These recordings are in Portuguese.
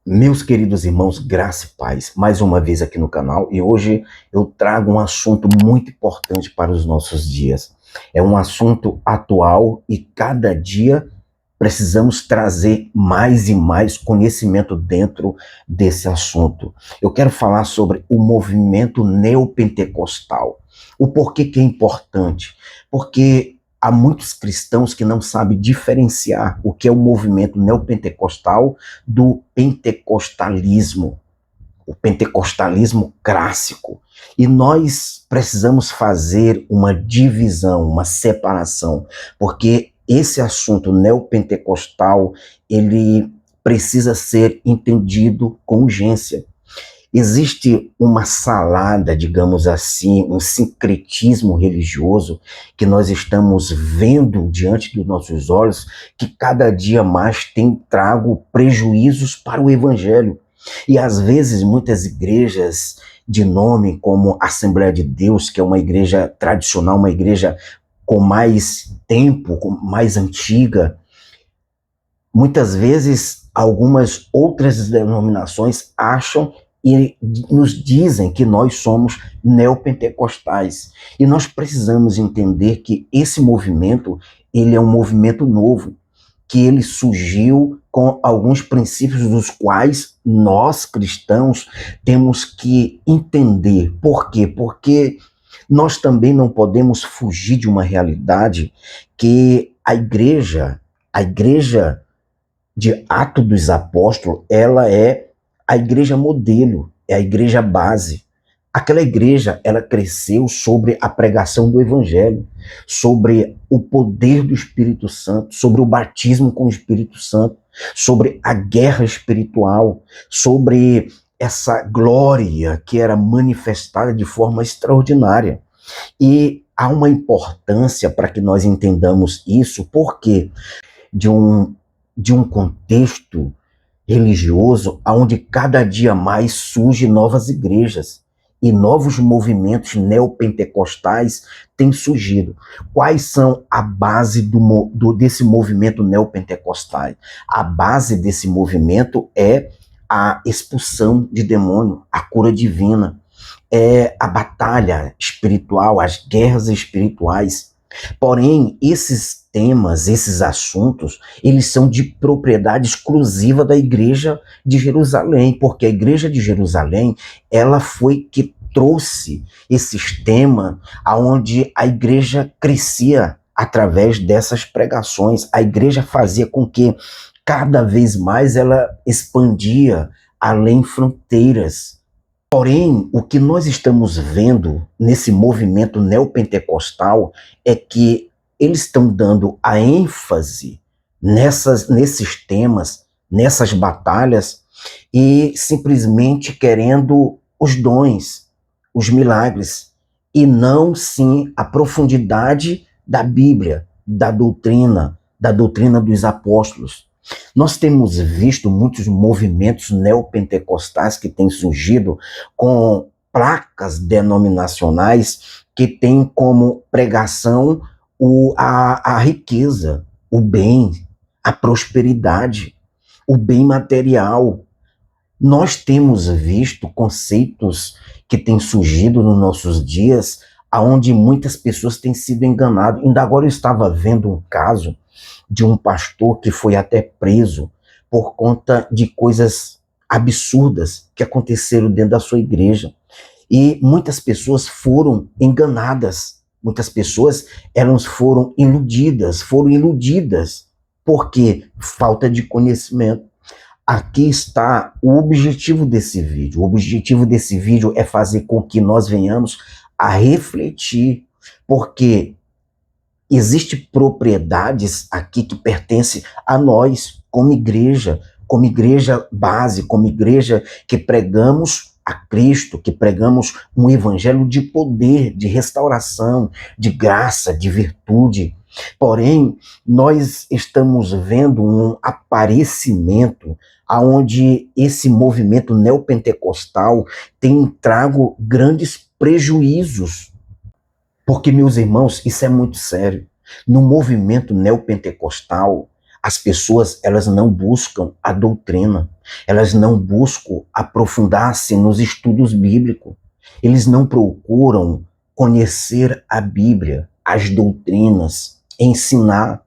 Meus queridos irmãos, graça e paz, mais uma vez aqui no canal, e hoje eu trago um assunto muito importante para os nossos dias. É um assunto atual e cada dia precisamos trazer mais e mais conhecimento dentro desse assunto. Eu quero falar sobre o movimento neopentecostal. O porquê que é importante? Porque há muitos cristãos que não sabem diferenciar o que é o movimento neopentecostal do pentecostalismo, o pentecostalismo clássico. E nós precisamos fazer uma divisão, uma separação, porque esse assunto neopentecostal, ele precisa ser entendido com urgência. Existe uma salada, digamos assim, um sincretismo religioso que nós estamos vendo diante dos nossos olhos, que cada dia mais tem trago prejuízos para o evangelho. E às vezes muitas igrejas de nome como Assembleia de Deus, que é uma igreja tradicional, uma igreja com mais tempo, com mais antiga, muitas vezes algumas outras denominações acham e nos dizem que nós somos neopentecostais. E nós precisamos entender que esse movimento, ele é um movimento novo, que ele surgiu com alguns princípios dos quais nós, cristãos, temos que entender. Por quê? Porque nós também não podemos fugir de uma realidade que a igreja de Atos dos Apóstolos, ela é a igreja modelo, é a igreja base. Aquela igreja, ela cresceu sobre a pregação do evangelho, sobre o poder do Espírito Santo, sobre o batismo com o Espírito Santo, sobre a guerra espiritual, sobre essa glória que era manifestada de forma extraordinária. E há uma importância para que nós entendamos isso, porque de um, de um contexto religioso onde cada dia mais surgem novas igrejas e novos movimentos neopentecostais têm surgido. Quais são a base desse movimento neopentecostal? A base desse movimento é a expulsão de demônio, a cura divina, é a batalha espiritual, as guerras espirituais. Porém, esses temas, esses assuntos, eles são de propriedade exclusiva da Igreja de Jerusalém, porque a Igreja de Jerusalém, ela foi que trouxe esses temas aonde a igreja crescia através dessas pregações. A igreja fazia com que cada vez mais ela expandia além fronteiras. Porém, o que nós estamos vendo nesse movimento neopentecostal é que eles estão dando a ênfase nesses temas, nessas batalhas, e simplesmente querendo os dons, os milagres, e não sim a profundidade da Bíblia, da doutrina dos apóstolos. Nós temos visto muitos movimentos neopentecostais que têm surgido com placas denominacionais que têm como pregação a riqueza, o bem, a prosperidade, o bem material. Nós temos visto conceitos que têm surgido nos nossos dias, aonde muitas pessoas têm sido enganadas. Ainda agora eu estava vendo um caso de um pastor que foi até preso por conta de coisas absurdas que aconteceram dentro da sua igreja. E muitas pessoas foram enganadas, muitas pessoas foram iludidas, porque falta de conhecimento. Aqui está o objetivo desse vídeo. O objetivo desse vídeo é fazer com que nós venhamos a refletir, porque existem propriedades aqui que pertencem a nós, como igreja base, como igreja que pregamos a Cristo, que pregamos um evangelho de poder, de restauração, de graça, de virtude. Porém, nós estamos vendo um aparecimento aonde esse movimento neopentecostal tem trago grandes prejuízos, porque, meus irmãos, isso é muito sério. No movimento neopentecostal, As pessoas, elas não buscam a doutrina, elas não buscam aprofundar-se nos estudos bíblicos, eles não procuram conhecer a Bíblia, as doutrinas, ensinar.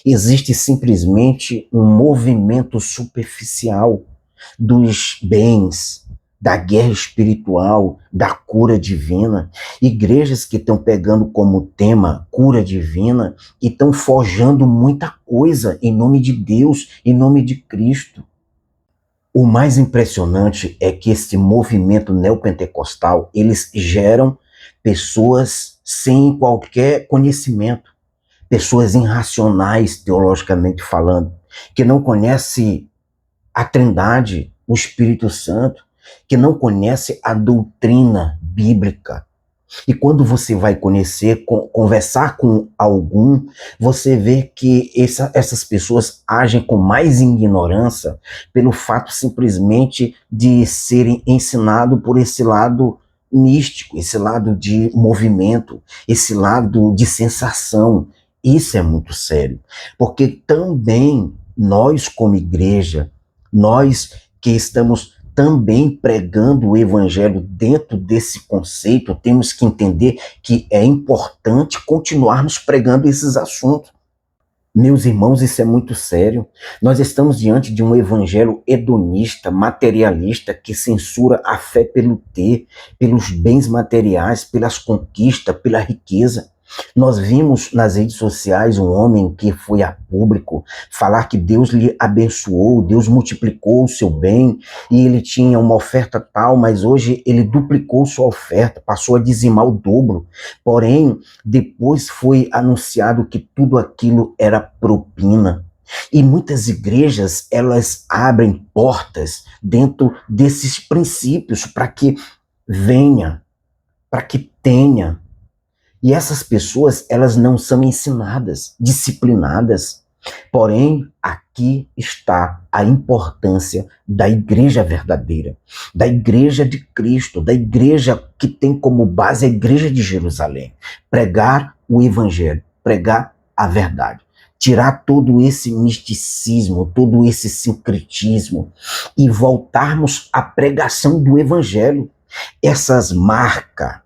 Existe simplesmente um movimento superficial dos bens, da guerra espiritual, da cura divina. Igrejas que estão pegando como tema cura divina e estão forjando muita coisa em nome de Deus, em nome de Cristo. O mais impressionante é que esse movimento neopentecostal, eles geram pessoas sem qualquer conhecimento, pessoas irracionais, teologicamente falando, que não conhecem a Trindade, o Espírito Santo, que não conhece a doutrina bíblica. E quando você vai conhecer, conversar com algum, você vê que essas pessoas agem com mais ignorância pelo fato simplesmente de serem ensinados por esse lado místico, esse lado de movimento, esse lado de sensação. Isso é muito sério, porque também nós como igreja, nós que estamos também pregando o evangelho dentro desse conceito, temos que entender que é importante continuarmos pregando esses assuntos. Meus irmãos, isso é muito sério. Nós estamos diante de um evangelho hedonista, materialista, que censura a fé pelo ter, pelos bens materiais, pelas conquistas, pela riqueza. Nós vimos nas redes sociais um homem que foi a público falar que Deus lhe abençoou, Deus multiplicou o seu bem e ele tinha uma oferta tal, mas hoje ele duplicou sua oferta, passou a dizimar o dobro. Porém, depois foi anunciado que tudo aquilo era propina. E muitas igrejas, elas abrem portas dentro desses princípios para que venha, para que tenha. E essas pessoas, elas não são ensinadas, disciplinadas. Porém, aqui está a importância da igreja verdadeira, da igreja de Cristo, da igreja que tem como base a igreja de Jerusalém. Pregar o evangelho, pregar a verdade. Tirar todo esse misticismo, todo esse sincretismo e voltarmos à pregação do evangelho. Essas marcas,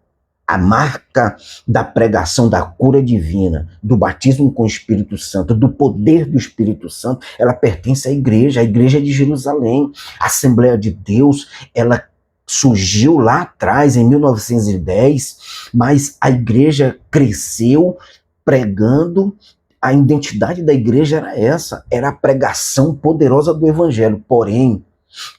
a marca da pregação da cura divina, do batismo com o Espírito Santo, do poder do Espírito Santo, ela pertence à igreja de Jerusalém. A Assembleia de Deus, ela surgiu lá atrás, em 1910, mas a igreja cresceu pregando. A identidade da igreja era essa, era a pregação poderosa do evangelho. Porém,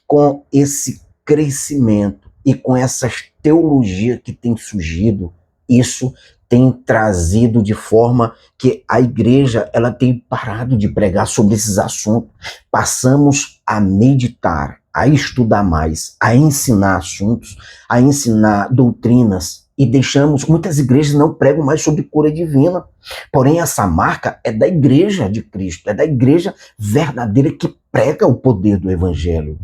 com esse crescimento e com essas teologias que tem surgido, isso tem trazido de forma que a igreja ela tem parado de pregar sobre esses assuntos. Passamos a meditar, a estudar mais, a ensinar assuntos, a ensinar doutrinas e deixamos, muitas igrejas não pregam mais sobre cura divina. Porém, essa marca é da igreja de Cristo, é da igreja verdadeira que prega o poder do evangelho.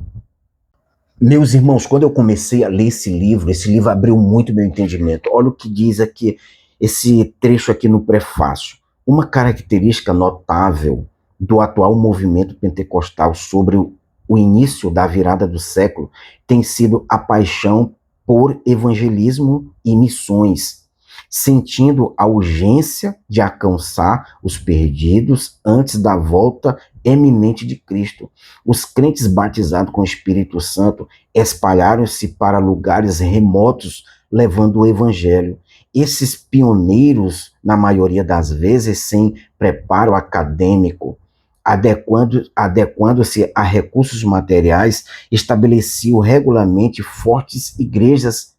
Meus irmãos, quando eu comecei a ler esse livro abriu muito meu entendimento. Olha o que diz aqui, esse trecho aqui no prefácio. Uma característica notável do atual movimento pentecostal sobre o início da virada do século tem sido a paixão por evangelismo e missões, sentindo a urgência de alcançar os perdidos antes da volta eminente de Cristo. Os crentes batizados com o Espírito Santo espalharam-se para lugares remotos, levando o evangelho. Esses pioneiros, na maioria das vezes, sem preparo acadêmico, adequando-se a recursos materiais, estabeleciam regularmente fortes igrejas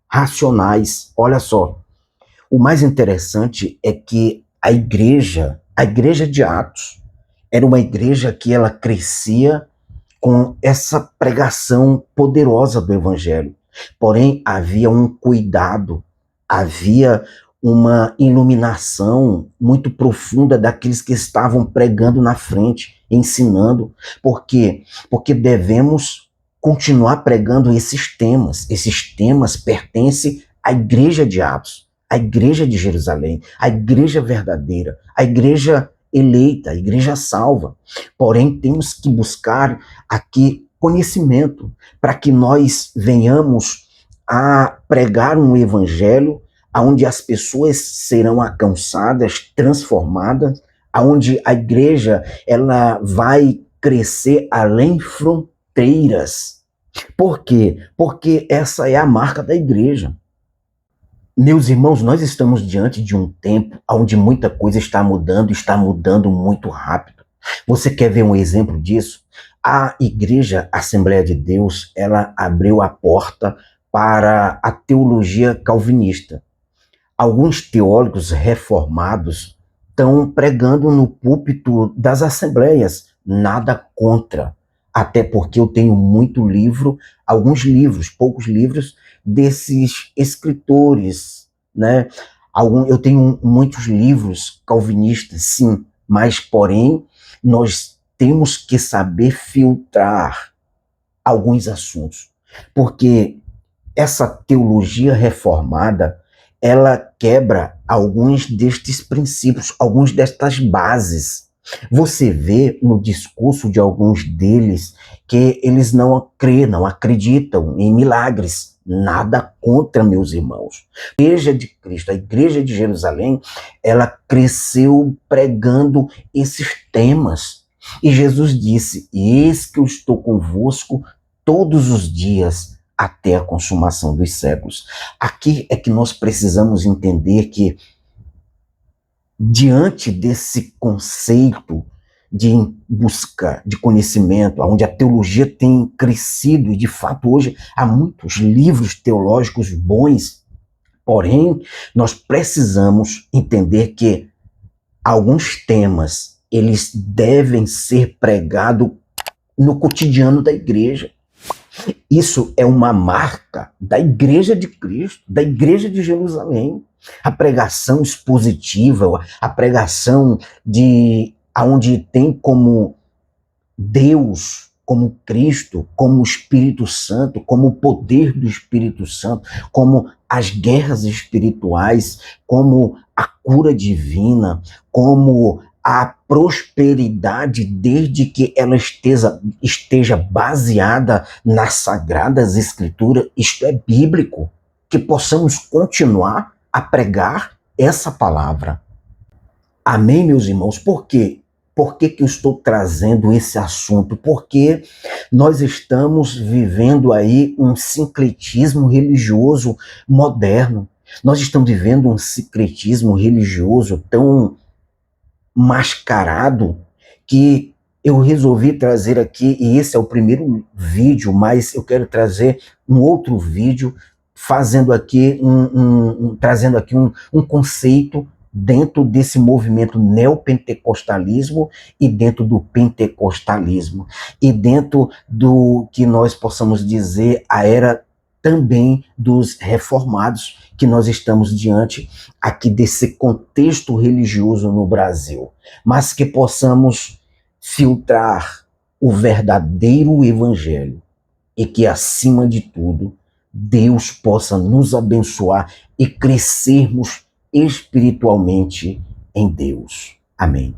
racionais. Olha só, o mais interessante é que a igreja de Atos, era uma igreja que ela crescia com essa pregação poderosa do evangelho. Porém, havia um cuidado, havia uma iluminação muito profunda daqueles que estavam pregando na frente, ensinando. Por quê? Porque devemos continuar pregando esses temas. Esses temas pertencem à igreja de Atos, à igreja de Jerusalém, à igreja verdadeira, à igreja eleita, a igreja salva. Porém, temos que buscar aqui conhecimento para que nós venhamos a pregar um evangelho onde as pessoas serão alcançadas, transformadas, onde a igreja ela vai crescer além fronteiras. Por quê? Porque essa é a marca da igreja. Meus irmãos, nós estamos diante de um tempo onde muita coisa está mudando muito rápido. Você quer ver um exemplo disso? A Igreja Assembleia de Deus, ela abriu a porta para a teologia calvinista. Alguns teólogos reformados estão pregando no púlpito das assembleias, nada contra. Até porque eu tenho muito livro, alguns livros, poucos livros desses escritores, né? Eu tenho muitos livros calvinistas, sim, mas porém nós temos que saber filtrar alguns assuntos, porque essa teologia reformada, ela quebra alguns destes princípios, alguns destas bases. Você vê no discurso de alguns deles que eles não creem, não acreditam em milagres. Nada contra, meus irmãos. A Igreja de Cristo, a Igreja de Jerusalém, ela cresceu pregando esses temas. E Jesus disse: eis que eu estou convosco todos os dias até a consumação dos séculos. Aqui é que nós precisamos entender que, diante desse conceito de busca de conhecimento, onde a teologia tem crescido, e de fato hoje há muitos livros teológicos bons, porém, nós precisamos entender que alguns temas, eles devem ser pregados no cotidiano da igreja. Isso é uma marca da Igreja de Cristo, da Igreja de Jerusalém. A pregação expositiva, a pregação de onde tem como Deus, como Cristo, como o Espírito Santo, como o poder do Espírito Santo, como as guerras espirituais, como a cura divina, como a prosperidade, desde que ela esteja baseada nas Sagradas Escrituras. Isto é bíblico. Que possamos continuar a pregar essa palavra. Amém, meus irmãos? Por quê? Por que eu estou trazendo esse assunto? Porque nós estamos vivendo aí um sincretismo religioso moderno. Nós estamos vivendo um sincretismo religioso tão mascarado que eu resolvi trazer aqui, e esse é o primeiro vídeo, mas eu quero trazer um outro vídeo fazendo aqui trazendo aqui um conceito dentro desse movimento neopentecostalismo e dentro do pentecostalismo e dentro do que nós possamos dizer a era também dos reformados, que nós estamos diante aqui desse contexto religioso no Brasil, mas que possamos filtrar o verdadeiro evangelho e que, acima de tudo, Deus possa nos abençoar e crescermos espiritualmente em Deus. Amém.